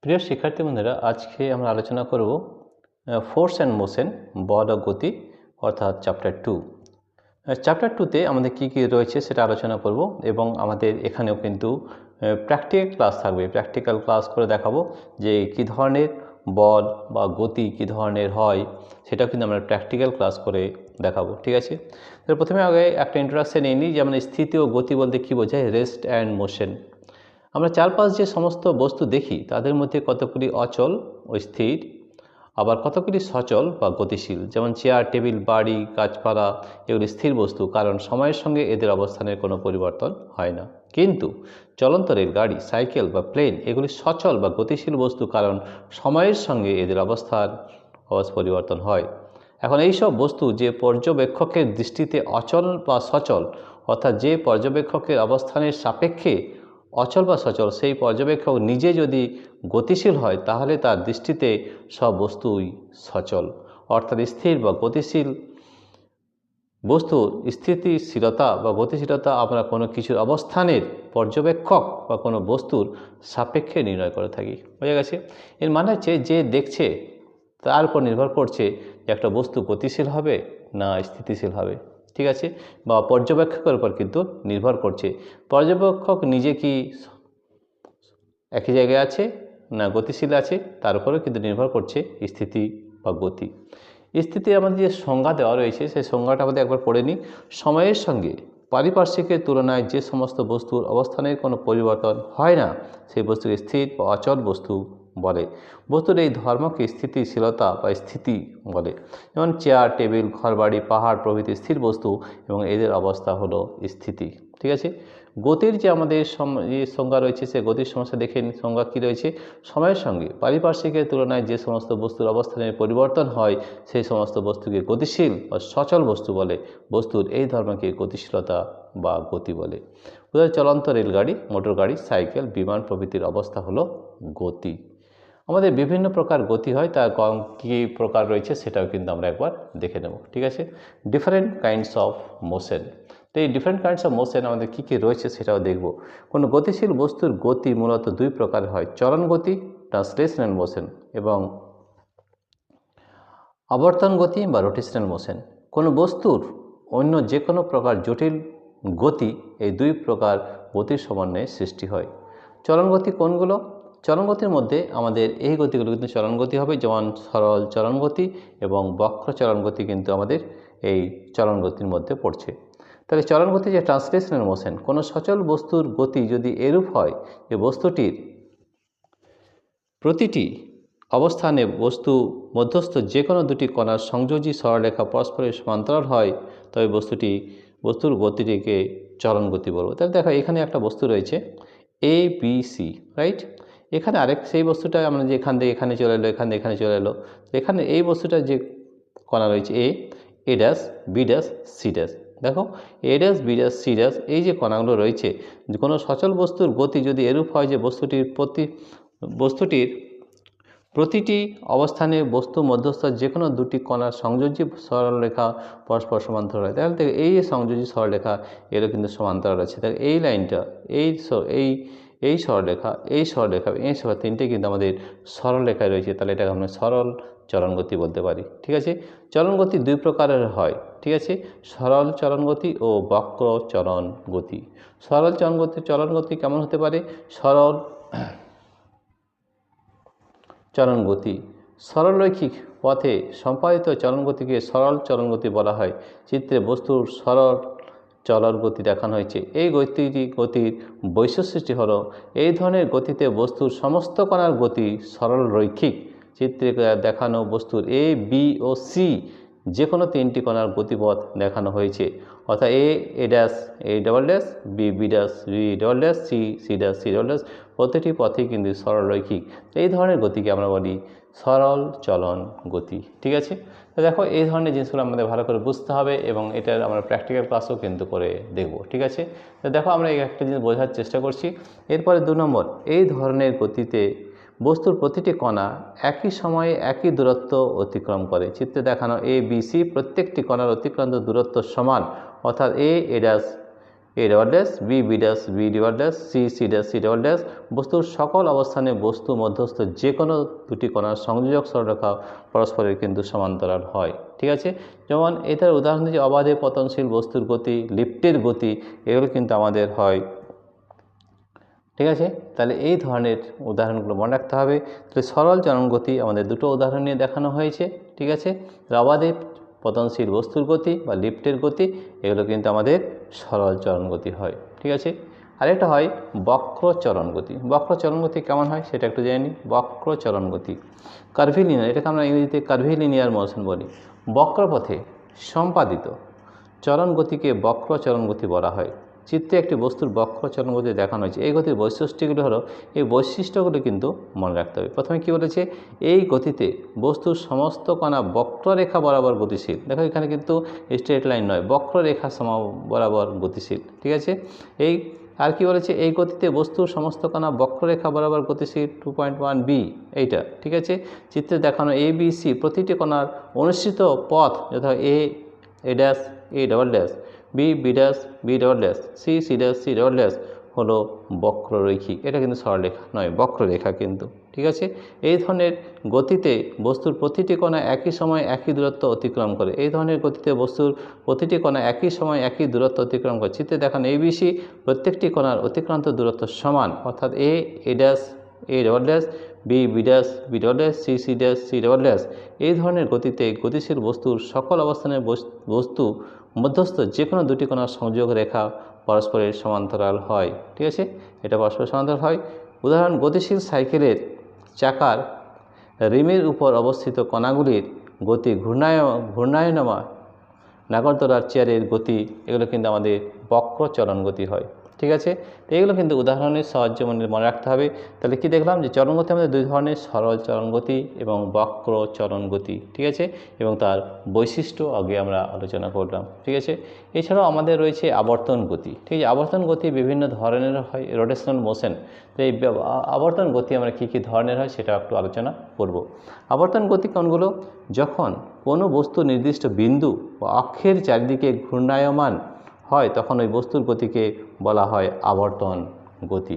প্রিয় শিক্ষার্থী বন্ধুরা, আজকে আমরা আলোচনা করব ফোর্স অ্যান্ড মোশন, বল ও গতি, অর্থাৎ চ্যাপ্টার 2। চ্যাপ্টার 2তে আমাদের কি কি রয়েছে সেটা আলোচনা করব এবং আমাদের এখানেও কিন্তু প্র্যাকটিক্যাল ক্লাস থাকবে। প্র্যাকটিক্যাল ক্লাস করে দেখাবো যে কি ধরনের বল বা গতি কি ধরনের হয়, সেটা কিন্তু আমরা প্র্যাকটিক্যাল ক্লাস করে দেখাবো। ঠিক আছে, তো প্রথমে আগে একটা ইন্ট্রোডাকশন নিয়ে নিই, যেমন স্থিতি ও গতি বলতে কী বোঝায়। রেস্ট অ্যান্ড মোশন, আমরা চারপাশ যে সমস্ত বস্তু দেখি তাদের মধ্যে কতগুলি অচল ও স্থির, আবার কতগুলি সচল বা গতিশীল। যেমন চেয়ার, টেবিল, বাড়ি, গাছপালা এগুলি স্থির বস্তু, কারণ সময়ের সঙ্গে এদের অবস্থানের কোনো পরিবর্তন হয় না। কিন্তু চলন্ত রেল, গাড়ি, সাইকেল বা প্লেন এগুলি সচল বা গতিশীল বস্তু, কারণ সময়ের সঙ্গে এদের অবস্থার পরিবর্তন হয়। এখন এই সব বস্তু যে পর্যবেক্ষকের দৃষ্টিতে অচল বা সচল, অর্থাৎ যে পর্যবেক্ষকের অবস্থানের সাপেক্ষে অচল বা সচল, সেই পর্যবেক্ষক নিজে যদি গতিশীল হয় তাহলে তার দৃষ্টিতে সব বস্তুই সচল। অর্থাৎ স্থির বা গতিশীল বস্তুর স্থিতিশীলতা বা গতিশীলতা আমরা কোনো কিছুর অবস্থানের পর্যবেক্ষক বা কোনো বস্তুর সাপেক্ষে নির্ণয় করে থাকি। বোঝা গেছে? এর মানে হচ্ছে যে দেখছে তার উপর নির্ভর করছে যে একটা বস্তু গতিশীল হবে না স্থিতিশীল হবে। ঠিক আছে, বা পর্যবেক্ষকের উপর কিন্তু নির্ভর করছে। পর্যবেক্ষক নিজে কি একই জায়গায় আছে না গতিশীল আছে, তার উপরেও কিন্তু নির্ভর করছে স্থিতি বা গতি। স্থিতি আমাদের যে সংজ্ঞা দেওয়া রয়েছে সেই সংজ্ঞাটা আমাদের একবার পড়ে নিই। সময়ের সঙ্গে পারিপার্শ্বিকের তুলনায় যে সমস্ত বস্তুর অবস্থানের কোনো পরিবর্তন হয় না সেই বস্তুকে স্থির বা অচল বস্তু বলে। বস্তুর এই ধর্মকে স্থিতিশীলতা বা স্থিতি বলে। যেমন চেয়ার, টেবিল, ঘরবাড়ি, পাহাড় প্রভৃতি স্থির বস্তু এবং এদের অবস্থা হলো স্থিতি। ঠিক আছে, গতির যে আমাদের সংজ্ঞা রয়েছে সে গতির সমস্যা দেখে সংজ্ঞা কী রয়েছে। সময়ের সঙ্গে পারিপার্শ্বিকের তুলনায় যে সমস্ত বস্তুর অবস্থানের পরিবর্তন হয় সেই সমস্ত বস্তুকে গতিশীল বা সচল বস্তু বলে। বস্তুর এই ধর্মকে গতিশীলতা বা গতি বলে। উদাহরণ চলন্ত রেলগাড়ি, মোটর গাড়ি, সাইকেল, বিমান প্রভৃতির অবস্থা হলো গতি। আমাদের বিভিন্ন প্রকার গতি হয়, তার কী প্রকার রয়েছে সেটাও কিন্তু আমরা একবার দেখে নেব। ঠিক আছে, ডিফারেন্ট কাইন্ডস অফ মোশন। তো এই ডিফারেন্ট কাইন্ডস অফ মোশন আমাদের কী কী রয়েছে সেটাও দেখব। কোনো গতিশীল বস্তুর গতি মূলত দুই প্রকার হয়: চলন গতি, ট্রান্সলেশনাল মোশন, এবং আবর্তন গতি বা রোটেশনাল মোশন। কোনো বস্তুর অন্য যে কোনো প্রকার জটিল গতি এই দুই প্রকার গতির সমন্বয়ে সৃষ্টি হয়। চলন গতি কোনগুলো? চলন গতির মধ্যে আমাদের এই গতিগুলো কিন্তু চলন গতি হবে, যেমন সরল চলন গতি এবং বক্র চলন গতি কিন্তু আমাদের এই চলন গতির মধ্যে পড়ছে। তাহলে চলন গতি যে ট্রান্সলেশনাল মোশন, কোনো সচল বস্তুর গতি যদি এরূপ হয় যে বস্তুটির প্রতিটি অবস্থানে বস্তু মধ্যস্থ যে কোনো দুটি কণার সংযোজী সরলরেখা পরস্পরের সমান্তরাল হয়, তবে বস্তুর গতিটিকে চলন গতি বলবো। তাহলে দেখো এখানে একটা বস্তু রয়েছে এ বি সি, রাইট? এখানে আরেক সেই বস্তুটা আমরা যে এখান থেকে এখানে চলে এলো, এখান থেকে এখানে চলে এলো। এখানে এই বস্তুটা যে কণা রয়েছে A dash, B dash, C dash. দেখো A dash, B dash, C dash, এই যে কণাগুলো রয়েছে, কোনো সচল বস্তুর গতি যদি এরূপ হয় যে বস্তুটির প্রতিটি অবস্থানে বস্তু মধ্যস্থ যে কোনো দুটি কণার সংযোজী সরলরেখা পরস্পর সমান্তরাল হয়। তাহলে এই যে সংযোজী সরলরেখা এরও কিন্তু সমান্তরাল আছে। তাহলে এই লাইনটা, এই সরলরেখা, এই সরলরেখা, এই সরলরেখা তিনটে কিন্তু আমাদের সরলরেখায় রয়েছে। তাহলে এটাকে আমরা সরল চলনগতি বলতে পারি। ঠিক আছে, চলনগতি দুই প্রকারের হয়। ঠিক আছে, সরল চলনগতি ও বক্র চলনগতি। সরল চলনগতি কেমন হতে পারে? সরল চলনগতি সরলরৈখিক পথে সম্পাদিত চলনগতিকে সরল চলনগতি বলা হয়। চিত্রে বস্তুর সরল চলন গতি দেখানো হয়েছে। এই গতির বৈশিষ্ট্যটি হল এই ধরনের গতিতে বস্তুর সমস্ত কণার গতি সরল রৈখিক। চিত্রে দেখানো বস্তুর এ, বি ও সি যে কোনো তিনটি কণার গতিপথ দেখানো হয়েছে। অর্থাৎ A dash, A double dash, B dash, B double dash, C dash, C double dash, প্রতিটি পথেই কিন্তু সরল রৈখিক। এই ধরনের গতিকে আমরা বলি সরল চলন গতি। ঠিক আছে, তো দেখো এই ধরনের জিনিসগুলো আমাদের ভালো করে বুঝতে হবে এবং এটার আমরা প্র্যাকটিক্যাল ক্লাসও কিন্তু করে দেখব। ঠিক আছে, তো দেখো আমরা এই একটা জিনিস বোঝার চেষ্টা করছি। এরপরে 2 নম্বর, এই ধরনের গতিতে বস্তুর প্রতিটি কণা একই সময়ে একই দূরত্ব অতিক্রম করে। চিত্রে দেখানো এ, বি, সি প্রত্যেকটি কণার অতিক্রান্ত দূরত্ব সমান। অর্থাৎ A dash, A double dash B B dash B double dash C C dash C double dash বস্তুর সকল অবস্থানে বস্তু মধ্যস্থ যে কোনো দুটি কণার সংযোজক সরলরেখা পরস্পরের কিন্তু সমান্তরাল হয়। ঠিক আছে, যেমন এটার উদাহরণ যে অবাধে পতনশীল বস্তুর গতি, লিফটের গতি, এগুলো কিন্তু আমাদের হয়। ঠিক আছে, তাহলে এই ধরনের উদাহরণগুলো মনে রাখতে হবে। তাহলে সরল চলন গতি আমাদের দুটো উদাহরণ নিয়ে দেখানো হয়েছে। ঠিক আছে, অবাধে পতনশীল বস্তুর গতি বা লিফটের গতি, এগুলো কিন্তু আমাদের সরল চলন গতি হয়। ঠিক আছে, আরেকটা হয় বক্র চলন গতি। বক্র চলন গতি কেমন হয় সেটা একটু জেনে নিই। বক্র চলন গতি কার্ভিলিনিয়ার, এটাকে আমরা ইংরেজিতে কার্ভিলিনিয়ার মোশন বলি। বক্রপথে সম্পাদিত চলন গতিকে বক্র চলন গতি বলা হয়। চিত্রে একটি বস্তুর বক্র চলন গতি দেখানো হয়েছে। এই গতির বৈশিষ্ট্যগুলো হলো, এই বৈশিষ্ট্যগুলো কিন্তু মনে রাখতে হবে। প্রথমে কি বলেছে, এই গতিতে বস্তুর সমস্ত কণা বক্ররেখা বরাবর গতিশীল। দেখো এখানে কিন্তু স্ট্রেট লাইন নয়, বক্ররেখা সম বরাবর গতিশীল। ঠিক আছে, এই আর কি বলেছে, এই গতিতে বস্তুর সমস্ত কণা বক্ররেখা বরাবর গতিশীল 2.1b এইটা। ঠিক আছে, চিত্রে দেখানো এ বি সি প্রতিটি কণার অনুসৃত পথ যথা A dash A double dash B B dash B double dash C C dash C double dash হলো বক্ররৈখিক। এটা কিন্তু সরলরেখা নয়, বক্ররেখা কিন্তু। ঠিক আছে, এই ধরনের গতিতে বস্তুর প্রতিটি কণা একই সময় একই দূরত্ব অতিক্রম করে। এই ধরনের গতিতে বস্তুর প্রতিটি কণা একই সময় একই দূরত্ব অতিক্রম করে। চিত্রে দেখানো এবিসি প্রত্যেকটি কণার অতিক্রান্ত দূরত্ব সমান, অর্থাৎ A dash A double dash B B dash B double dash C C dash C double dash. এই ধরনের গতিতে গতিশীল বস্তুর সকল অবস্থানের বস্তু মধ্যস্থ যে কোনো দুটি কণার সংযোগ রেখা পরস্পরের সমান্তরাল হয়। ঠিক আছে, এটা পরস্পরের সমান্তরাল হয়। উদাহরণ, গতিশীল সাইকেলের চাকার রিমের উপর অবস্থিত কণাগুলির গতি, ঘূর্ণায়মান নাগরদোলার চেয়ারের গতি, এগুলো কিন্তু আমাদের বক্র চলন গতি হয়। ঠিক আছে, তো এগুলো কিন্তু উদাহরণের সাহায্যে মনে রাখতে হবে। তাহলে কি দেখলাম যে চলন গতি আমাদের দুই ধরনের, সরল চলন গতি এবং বক্র চলন গতি। ঠিক আছে, এবং তার বৈশিষ্ট্য আগে আমরা আলোচনা করলাম। ঠিক আছে, এছাড়াও আমাদের রয়েছে আবর্তন গতি। ঠিক আছে, আবর্তন গতি বিভিন্ন ধরনের হয়, রোটেশনাল মোশন। তো এই আবর্তন গতি আমরা কী কী ধরনের হয় সেটা একটু আলোচনা করব। আবর্তন গতি কোনগুলো, যখন কোনো বস্তু নির্দিষ্ট বিন্দু বা অক্ষের চারিদিকে ঘূর্ণায়মান হয় তখন ওই বস্তুর গতিকে বলা হয় আবর্তন গতি।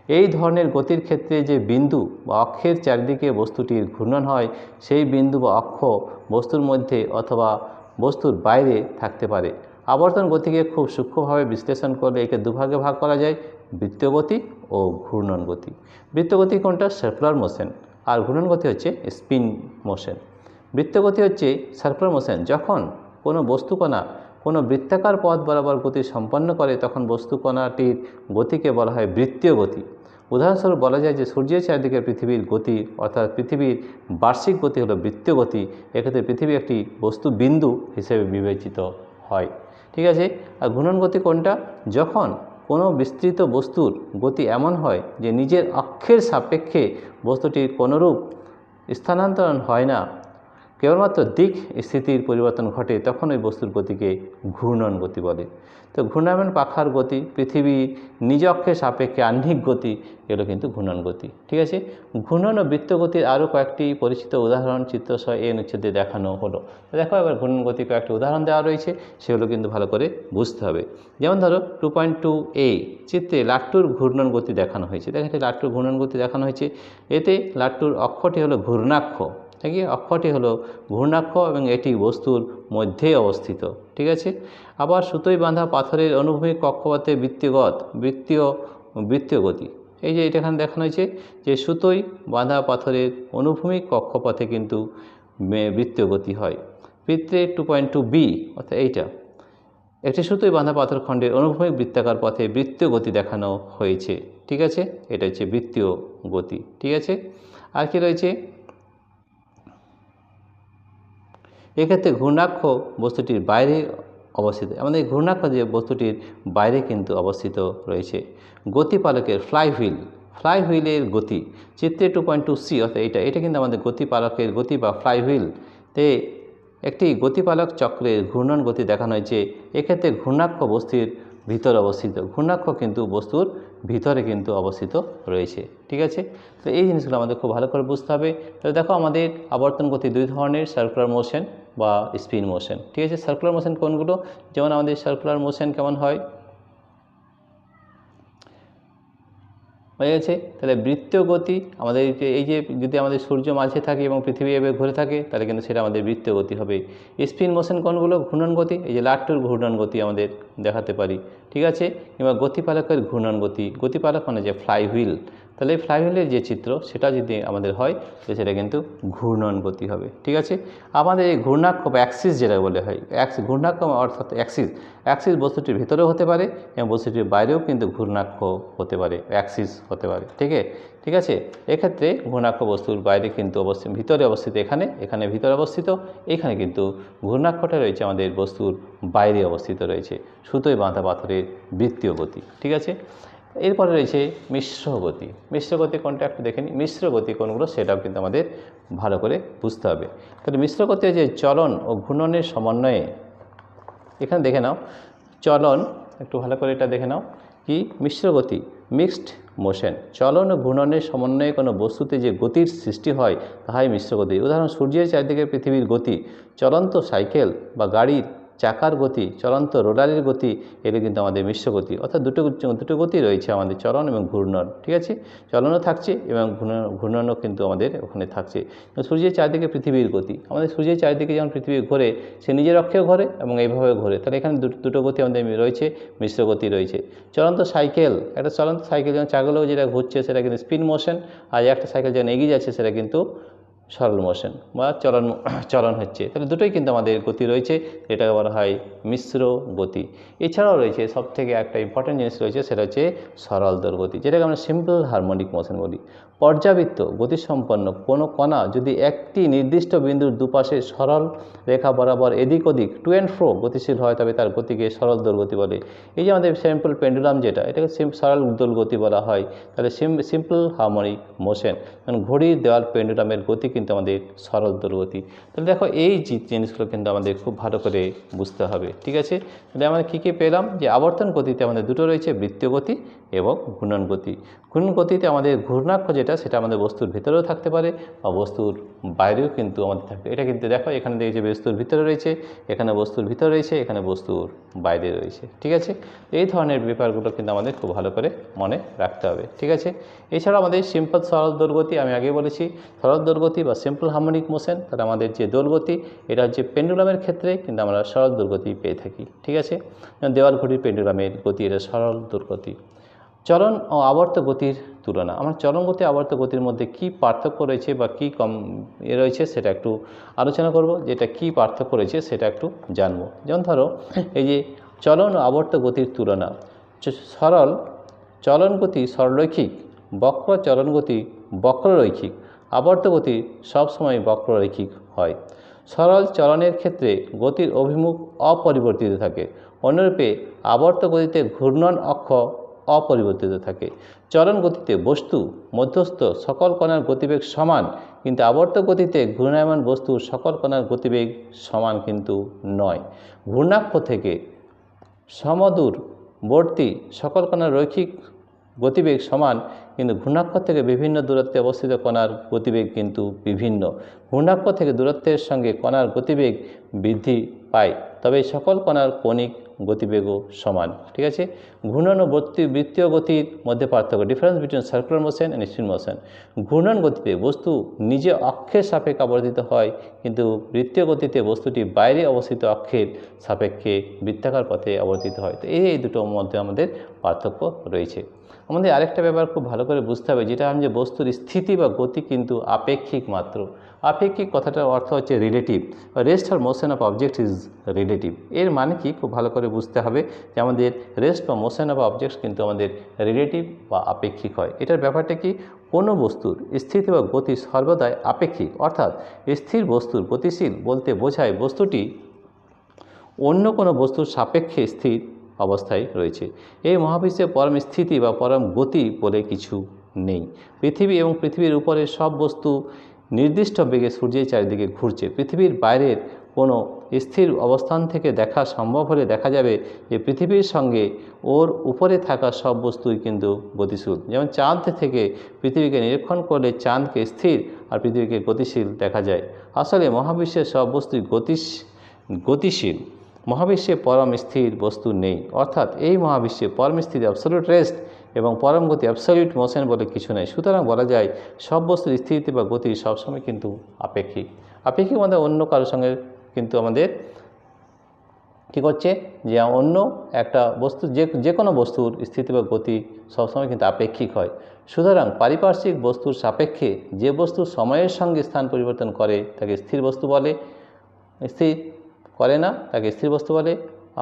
এই ধরনের গতির ক্ষেত্রে যে বিন্দু বা অক্ষের চারিদিকে বস্তুটির ঘূর্ণন হয়, সেই বিন্দু বা অক্ষ বস্তুর মধ্যে অথবা বস্তুর বাইরে থাকতে পারে। আবর্তন গতিকে খুব সূক্ষ্মভাবে বিশ্লেষণ করলে একে দুভাগে ভাগ করা যায়, বৃত্তীয় গতি ও ঘূর্ণন গতি। বৃত্তীয় গতি কোনটা, সার্কুলার মোশন, আর ঘূর্ণন গতি হচ্ছে স্পিন মোশন। বৃত্তীয় গতি হচ্ছে সার্কুলার মোশন, যখন কোনো বস্তুকণা কোনো বৃত্তাকার পথ বরাবর গতি সম্পন্ন করে তখন বস্তুকণাটির গতিকে বলা হয় বৃত্তীয় গতি। উদাহরণস্বরূপ বলা যায় যে সূর্যের চারদিকে পৃথিবীর গতি অর্থাৎ পৃথিবীর বার্ষিক গতি হলো বৃত্তীয় গতি। এক্ষেত্রে পৃথিবী একটি বস্তু বিন্দু হিসেবে বিবেচিত হয়। ঠিক আছে, আর ঘূর্ণন গতি কোনটা, যখন কোনো বিস্তৃত বস্তুর গতি এমন হয় যে নিজের অক্ষের সাপেক্ষে বস্তুটির কোনোরূপ স্থানান্তরণ হয় না, কেবলমাত্র দিক স্থিতির পরিবর্তন ঘটে, তখন ওই বস্তুর গতিকে ঘূর্ণন গতি বলে। তো ঘূর্ণায়মান পাখার গতি, পৃথিবী নিজ অক্ষের সাপেক্ষে আহ্নিক গতি, এগুলো কিন্তু ঘূর্ণন গতি। ঠিক আছে, ঘূর্ণন ও বৃত্ত গতির আরও কয়েকটি পরিচিত উদাহরণ চিত্রসহ এই অনুচ্ছেদে দেখানো হলো। দেখো এবার ঘূর্ণন গতির কয়েকটি উদাহরণ দেওয়া রয়েছে, সেগুলো কিন্তু ভালো করে বুঝতে হবে। যেমন ধরো 2.2a চিত্রে লাট্টুর ঘূর্ণন গতি দেখানো হয়েছে। দেখো এটি লাট্টুর ঘূর্ণন গতি দেখানো হয়েছে। এতে লাট্টুর অক্ষটি হলো ঘূর্ণাক্ষ, ঠিক আছে, অক্ষটি হলো ঘূর্ণাক্ষ এবং এটি বস্তুর মধ্যেই অবস্থিত। ঠিক আছে, আবার সুতোয় বাঁধা পাথরের অনুভূমিক কক্ষপথে বৃত্তীয় গতি। এই যে এটা এখানে দেখানো হয়েছে যে সুতোয় বাঁধা পাথরের অনুভূমিক কক্ষপথে কিন্তু বৃত্তীয় গতি হয়। চিত্রে 2.2b অর্থাৎ এইটা একটি সুতোয় বাঁধা পাথরখণ্ডের অনুভূমিক বৃত্তাকার পথে বৃত্তীয় গতি দেখানো হয়েছে। ঠিক আছে, এটা হচ্ছে বৃত্তীয় গতি। ঠিক আছে, আর কি রয়েছে, এক্ষেত্রে ঘূর্ণাক্ষ বস্তুটির বাইরে অবস্থিত। আমাদের ঘূর্ণাক্ষ যে বস্তুটির বাইরে কিন্তু অবস্থিত রয়েছে। গতিপালকের ফ্লাইহুইলের গতি চিত্রে 2.2c অর্থাৎ এটা কিন্তু আমাদের গতিপালকের গতি বা ফ্লাইহুইলতে একটি গতিপালক চক্রের ঘূর্ণন গতি দেখানো হয়েছে। এক্ষেত্রে ঘূর্ণাক্ষ বস্তুর ভিতরে অবস্থিত, ঘূর্ণাক্ষ কিন্তু বস্তুর ভিতরে কিন্তু অবস্থিত রয়েছে। ঠিক আছে, তো এই জিনিসগুলো আমাদের খুব ভালো করে বুঝতে হবে। তো দেখো আমাদের আবর্তন গতি দুই ধরনের, সার্কুলার মোশন বা স্পিন মোশন। ঠিক আছে, সার্কুলার মোশন কোনগুলো, যেমন আমাদের সার্কুলার মোশন কেমন হয়, হয়ে গেছে। তাহলে বৃত্তীয় গতি আমাদের এই যে যদি আমাদের সূর্য মাঝে থাকে এবং পৃথিবী এভাবে ঘুরে থাকে তাহলে কিন্তু সেটা আমাদের বৃত্তীয় গতি হবে। স্পিন মোশন কোনগুলো? ঘূর্ণন গতি, এই যে লাট্টুর ঘূর্ণন গতি আমাদের দেখাতে পারি, ঠিক আছে। কিংবা গতিপালকের ঘূর্ণন গতি, গতিপালক মানে যে ফ্লাই হুইল, তাহলে এই ফ্লাই হুইলের যে চিত্র সেটা যদি আমাদের হয় তো সেটা কিন্তু ঘূর্ণন গতি হবে, ঠিক আছে। আমাদের এই ঘূর্ণাক্ষ বা অ্যাক্সিস যেটা বলে হয়, ঘূর্ণাক্ষ অর্থাৎ অ্যাক্সিস বস্তুটির ভিতরেও হতে পারে এবং বস্তুটির বাইরেও কিন্তু ঘূর্ণাক্ষ হতে পারে, অ্যাক্সিস হতে পারে, ঠিক আছে। এক্ষেত্রে ঘূর্ণাক্ষ বস্তুর বাইরে কিন্তু ভিতরে অবস্থিত, এখানে ভিতরে অবস্থিত, এখানে কিন্তু ঘূর্ণাক্ষটা রয়েছে আমাদের বস্তুর বাইরে অবস্থিত রয়েছে, সুতোয় বাঁধা পাথরের বৃত্তীয় গতি, ঠিক আছে। এরপরে রয়েছে মিশ্র গতি। মিশ্র গতি কোনটা একটু দেখে নিই। মিশ্র গতি কোনগুলো সেটাও কিন্তু আমাদের ভালো করে বুঝতে হবে। তাহলে মিশ্র গতি যে চলন ও ঘূর্ণনের সমন্বয়ে, এখানে দেখে নাও চলন, একটু ভালো করে এটা দেখে নাও কি মিশ্র গতি, মিক্সড মোশন। চলন ও ঘূর্ণনের সমন্বয়ে কোনো বস্তুতে যে গতির সৃষ্টি হয় তাহাই মিশ্র গতি। উদাহরণ সূর্যের চারিদিকে পৃথিবীর গতি, চলন্ত সাইকেল বা গাড়ির চাকার গতি, চলন্ত রোলারের গতি, এটা কিন্তু আমাদের মিশ্র গতি। অর্থাৎ দুটো গতি রয়েছে আমাদের, চলন এবং ঘূর্ণন, ঠিক আছে। চলনও থাকছে এবং ঘূর্ণনও কিন্তু আমাদের ওখানে থাকছে। সূর্যের চারিদিকে পৃথিবীর গতি, আমাদের সূর্যের চারিদিকে যেমন পৃথিবী ঘোরে, সে নিজের অক্ষেও ঘোরে এবং এইভাবে ঘোরে, তাহলে এখানে দুটো গতি আমাদের রয়েছে, মিশ্র গতি রয়েছে। একটা চলন্ত সাইকেল যেমন চাকাগুলো যেটা ঘুরছে সেটা কিন্তু স্পিন মোশন, আর একটা সাইকেল যেমন এগিয়ে যাচ্ছে সেটা কিন্তু সরল মোশন বা চলন হচ্ছে। তাহলে দুটোই কিন্তু আমাদের গতি রয়েছে, এটাকে বলা হয় মিশ্র গতি। এছাড়াও রয়েছে সবথেকে একটা ইম্পর্টেন্ট জিনিস রয়েছে, সেটা হচ্ছে সরল দোলগতি, যেটাকে আমরা সিম্পল হারমোনিক মোশন বলি। পর্যাবৃত্ত গতিসম্পন্ন কোনো কণা যদি একটি নির্দিষ্ট বিন্দুর দুপাশে সরল রেখা বরাবর এদিক ওদিক টু অ্যান্ড ফ্রো গতিশীল হয় তবে তার গতিকে সরল দোলগতি বলে। এই যে আমাদের সিম্পল পেন্ডুলাম যেটা, এটাকে সরল দোলগতি বলা হয়। তাহলে সিম্পল হারমোনিক মোশন, কারণ ঘড়ির দেওয়াল পেন্ডুলামের গতি কিন্তু আমাদের সরল দোলগতি। তাহলে দেখো এই জিনিসগুলো কিন্তু আমাদের খুব ভালো করে বুঝতে হবে, ঠিক আছে। তাহলে আমরা কী পেলাম, যে আবর্তন গতিতে আমাদের দুটো রয়েছে, বৃত্তীয় গতি এবং ঘূর্ণন গতি। ঘূর্ণন গতিতে আমাদের ঘূর্ণাক্ষ যেটা সেটা আমাদের বস্তুর ভিতরেও থাকতে পারে বা বস্তুর বাইরেও কিন্তু আমাদের থাকবে। এটা কিন্তু দেখো এখানে দেখছি বস্তুর ভিতরে রয়েছে, এখানে বস্তুর ভিতরে রয়েছে, এখানে বস্তুর বাইরে রয়েছে, ঠিক আছে। এই ধরনের ব্যাপারগুলো কিন্তু আমাদের খুব ভালো করে মনে রাখতে হবে, ঠিক আছে। এছাড়া আমাদের সিম্পল সরল দোলগতি, আমি আগে বলেছি সরল দোলগতি বা সিম্পল হারমোনিক মোশন, তাহলে আমাদের যে দোলগতি এটা হচ্ছে পেন্ডুলামের ক্ষেত্রে কিন্তু আমরা সরল দোলগতি পেয়ে থাকি, ঠিক আছে। দেওয়াল ঘড়ির পেন্ডুলামের গতি এটা সরল দোলগতি। চলন ও আবর্ত গতির তুলনা, আমরা চলন গতি আবর্ত গতির মধ্যে কি পার্থক্য রয়েছে বা কি কম রয়েছে সেটা একটু আলোচনা করব, যেটা কি পার্থক্য রয়েছে সেটা একটু জানবো। যেমন ধরো এই যে চলন ও আবর্ত গতির তুলনা, সরল চলন গতি সরলরৈখিক, বক্র চলন গতি বক্ররৈখিক, আবর্ত গতি সবসময় বক্ররৈখিক হয়। সরল চলনের ক্ষেত্রে গতির অভিমুখ অপরিবর্তিত থাকে, অন্যরূপে আবর্ত গতিতে ঘূর্ণন অক্ষ অপরিবর্তিত থাকে। চলন গতিতে বস্তু মধ্যস্থ সকল কণার গতিবেগ সমান, কিন্তু আবর্ত গতিতে ঘূর্ণায়মান বস্তুর সকল কণার গতিবেগ সমান কিন্তু নয়। ঘূর্ণাক্ষ থেকে সমদূরবর্তী সকল কণার রৈখিক গতিবেগ সমান, কিন্তু ঘূর্ণাক্ষ থেকে বিভিন্ন দূরত্বে অবস্থিত কণার গতিবেগ কিন্তু বিভিন্ন। ঘূর্ণাক্ষ থেকে দূরত্বের সঙ্গে কণার গতিবেগ বৃদ্ধি পায়, তবে সকল কণার কণিক গতিবেগও সমান, ঠিক আছে। ঘূর্ণন ও বৃত্তীয় গতির মধ্যে পার্থক্য, difference between circular motion and spin motion. ঘূর্ণন গতিতে বস্তু নিজে অক্ষের সাপেক্ষে আবর্তিত হয়, কিন্তু বৃত্তীয় গতিতে বস্তুটি বাইরে অবস্থিত অক্ষের সাপেক্ষে বৃত্তাকার পথে আবর্তিত হয়। তো এই দুটোর মধ্যে আমাদের পার্থক্য রয়েছে। আমাদের আরেকটা ব্যাপার খুব ভালো করে বুঝতে হবে, যেটা যে বস্তুর স্থিতি বা গতি কিন্তু আপেক্ষিক মাত্র। আপেক্ষিক কথাটার অর্থ হচ্ছে রিলেটিভ, রেস্ট আর motion of object is relative. এর মানে কি খুব ভালো করে বুঝতে হবে, যে আমাদের রেস্ট বা মোশন অফ অবজেক্টস কিন্তু আমাদের রিলেটিভ বা আপেক্ষিক হয়। এটার ব্যাপারটা কি, কোনো বস্তুর স্থিতি বা গতি সর্বদাই আপেক্ষিক, অর্থাৎ স্থির বস্তুর গতিশীল বলতে বোঝায় বস্তুটি অন্য কোনো বস্তুর সাপেক্ষে স্থির অবস্থায় রয়েছে। এই মহাবিশ্বে পরম স্থিতি বা পরম গতি বলে কিছু নেই। পৃথিবী এবং পৃথিবীর উপরে সব বস্তু নির্দিষ্ট বেগে সূর্যের চারিদিকে ঘুরছে। পৃথিবীর বাইরের কোনো স্থির অবস্থান থেকে দেখা সম্ভব হলে দেখা যাবে যে পৃথিবীর সঙ্গে ওর উপরে থাকা সব বস্তুই কিন্তু গতিশীল। যেমন চাঁদ থেকে পৃথিবীকে নিরীক্ষণ করলে চাঁদকে স্থির আর পৃথিবীকে গতিশীল দেখা যায়। আসলে মহাবিশ্বের সব বস্তুই গতিশীল। মহাবিশ্বে পরম স্থির বস্তু নেই, অর্থাৎ এই মহাবিশ্বে পরম স্থির অ্যাবসলিউট রেস্ট এবং পরম গতি অ্যাবসলিউট মোশন বলে কিছু নেই। সুতরাং বলা যায় সব বস্তুর স্থিতি বা গতি সবসময় কিন্তু আপেক্ষিক। আপেক্ষিক আমাদের অন্য কারোর সঙ্গে কিন্তু আমাদের কী করছে যে অন্য একটা বস্তু যে কোনো বস্তুর স্থিতি বা গতি সবসময় কিন্তু আপেক্ষিক হয়। সুতরাং পারিপার্শ্বিক বস্তুর সাপেক্ষে যে বস্তু সময়ের সঙ্গে স্থান পরিবর্তন করে তাকে স্থির বস্তু বলে, স্থির করে না তাকে স্থির বস্তু বলে।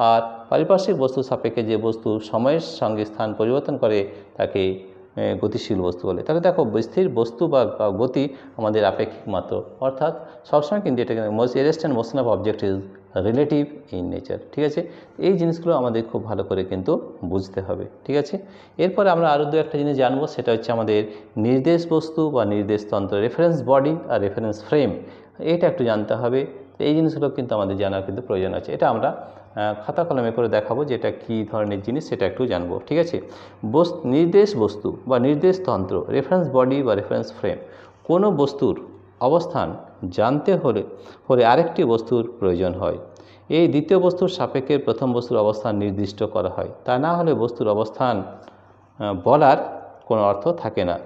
আর পারিপার্শ্বিক বস্তুর সাপেক্ষে যে বস্তু সময়ের সঙ্গে স্থান পরিবর্তন করে তাকে গতিশীল বস্তু বলে। তাহলে দেখো স্থির বস্তু বা গতি আমাদের আপেক্ষিক মাত্র, অর্থাৎ সবসময় কিন্তু এটা rest and motion of object is relative in nature. ঠিক আছে, এই জিনিসগুলো আমাদের খুব ভালো করে কিন্তু বুঝতে হবে। ঠিক আছে, এরপরে আমরা আরও দু একটা জিনিস জানবো, সেটা হচ্ছে আমাদের নির্দেশ বস্তু বা নির্দেশতন্ত্র, রেফারেন্স বডি আর রেফারেন্স ফ্রেম। এটা একটু জানতে হবে। এই জিনিসগুলো কিন্তু আমাদের জানার কিন্তু প্রয়োজন আছে। এটা আমরা খাতা কলমে করে দেখাবো যে এটা কী ধরনের জিনিস সেটা একটু জানবো। ঠিক আছে, নির্দেশ বস্তু বা নির্দেশতন্ত্র, রেফারেন্স বডি বা রেফারেন্স ফ্রেম, কোনো বস্তুর অবস্থান জানতে হলে আরেকটি বস্তুর প্রয়োজন হয়। এই দ্বিতীয় বস্তুর সাপেক্ষে প্রথম বস্তুর অবস্থান নির্দিষ্ট করা হয়, তা না হলে বস্তুর অবস্থান বলার কোনো অর্থ থাকে না।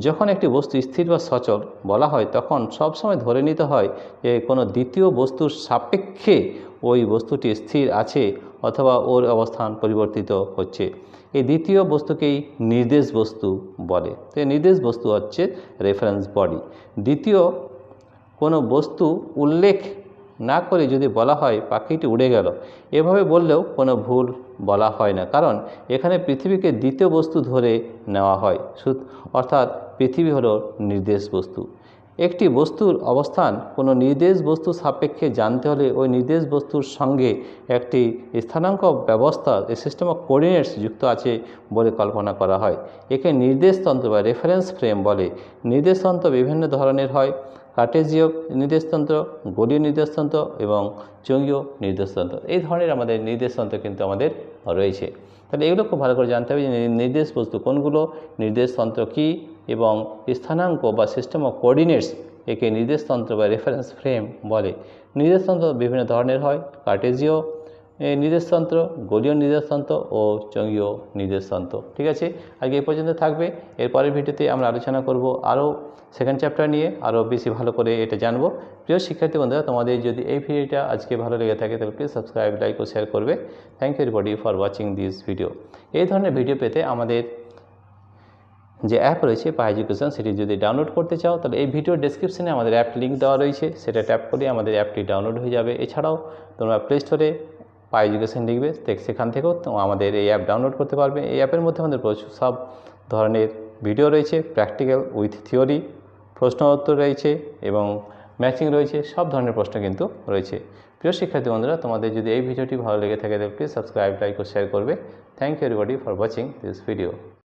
যখন একটি বস্তু স্থির বা সচল বলা হয় তখন সবসময় ধরে নিতে হয় যে কোনো দ্বিতীয় বস্তুর সাপেক্ষে ওই বস্তুটি স্থির আছে অথবা ওর অবস্থান পরিবর্তিত হচ্ছে। এই দ্বিতীয় বস্তুকেই নির্দেশ বস্তু বলে। তো নির্দেশ বস্তু হচ্ছে রেফারেন্স বডি। দ্বিতীয় কোনো বস্তু উল্লেখ না করে যদি বলা হয় পাখিটি উড়ে গেল, এভাবে বললেও কোনো ভুল বলা হয় না, কারণ এখানে পৃথিবীকে দ্বিতীয় বস্তু ধরে নেওয়া হয়, অর্থাৎ পৃথিবী হলো নির্দেশ বস্তু। একটি বস্তুর অবস্থান কোনো নির্দেশ বস্তু সাপেক্ষে জানতে হলে ওই নির্দেশ বস্তুর সঙ্গে একটি স্থানাঙ্ক ব্যবস্থা, সিস্টেম অফ কোঅর্ডিনেটস যুক্ত আছে বলে কল্পনা করা হয়। একে নির্দেশতন্ত্র বা রেফারেন্স ফ্রেম বলে। নির্দেশতন্ত্র বিভিন্ন ধরনের হয়: কার্টেজীয় নির্দেশতন্ত্র, গোলীয় নির্দেশতন্ত্র এবং চোঙীয় নির্দেশতন্ত্র। এই ধরনের আমাদের নির্দেশতন্ত্র কিন্তু আমাদের রয়েছে। তাহলে এগুলো খুব ভালো করে জানতে হবে যে নির্দেশ বস্তু কোনগুলো, নির্দেশতন্ত্র কী, এবং স্থানাঙ্ক বা সিস্টেম অফ কোঅর্ডিনেটস একে নির্দেশতন্ত্র বা রেফারেন্স ফ্রেম বলে। নির্দেশতন্ত্র বিভিন্ন ধরনের হয়: কার্টেজীয় নির্দেশতন্ত্র, গোলীয় নির্দেশতন্ত্র ও চোঙীয় নির্দেশতন্ত্র। ঠিক আছে, আজকে এই পর্যন্ত থাকবে। এরপরের ভিডিওতে আমরা আলোচনা করব আরও সেকেন্ড চ্যাপ্টার নিয়ে, আরও বেশি ভালো করে এটা জানবো। প্রিয় শিক্ষার্থী বন্ধুরা, তোমাদের যদি এই ভিডিওটা আজকে ভালো লেগে থাকে তাহলে প্লিজ সাবস্ক্রাইব, লাইক ও শেয়ার করবে। Thank you everybody for watching this video. এই ধরনের ভিডিও পেতে আমাদের যে অ্যাপ রয়েছে পাই এডুকেশন, সেটি যদি ডাউনলোড করতে চাও তাহলে এই ভিডিও ডেসক্রিপশনে আমাদের অ্যাপ লিঙ্ক দেওয়া রয়েছে, সেটা ট্যাপ করে আমাদের অ্যাপটি ডাউনলোড হয়ে যাবে। এছাড়াও তোমরা প্লে স্টোরে পাই এডুকেশন লিখবে, সেখান থেকেও আমাদের এই অ্যাপ ডাউনলোড করতে পারবে। এই অ্যাপের মধ্যে আমাদের প্রচুর সব ধরনের ভিডিও রয়েছে, প্র্যাকটিক্যাল উইথ থিওরি, প্রশ্ন উত্তর রয়েছে এবং ম্যাচিং রয়েছে, সব ধরনের প্রশ্ন কিন্তু রয়েছে। প্রিয় শিক্ষার্থী বন্ধুরা, তোমাদের যদি এই ভিডিওটি ভালো লেগে থাকে তাহলে প্লিজ সাবস্ক্রাইব, লাইক ও শেয়ার করবে। Thank you everybody for watching this video.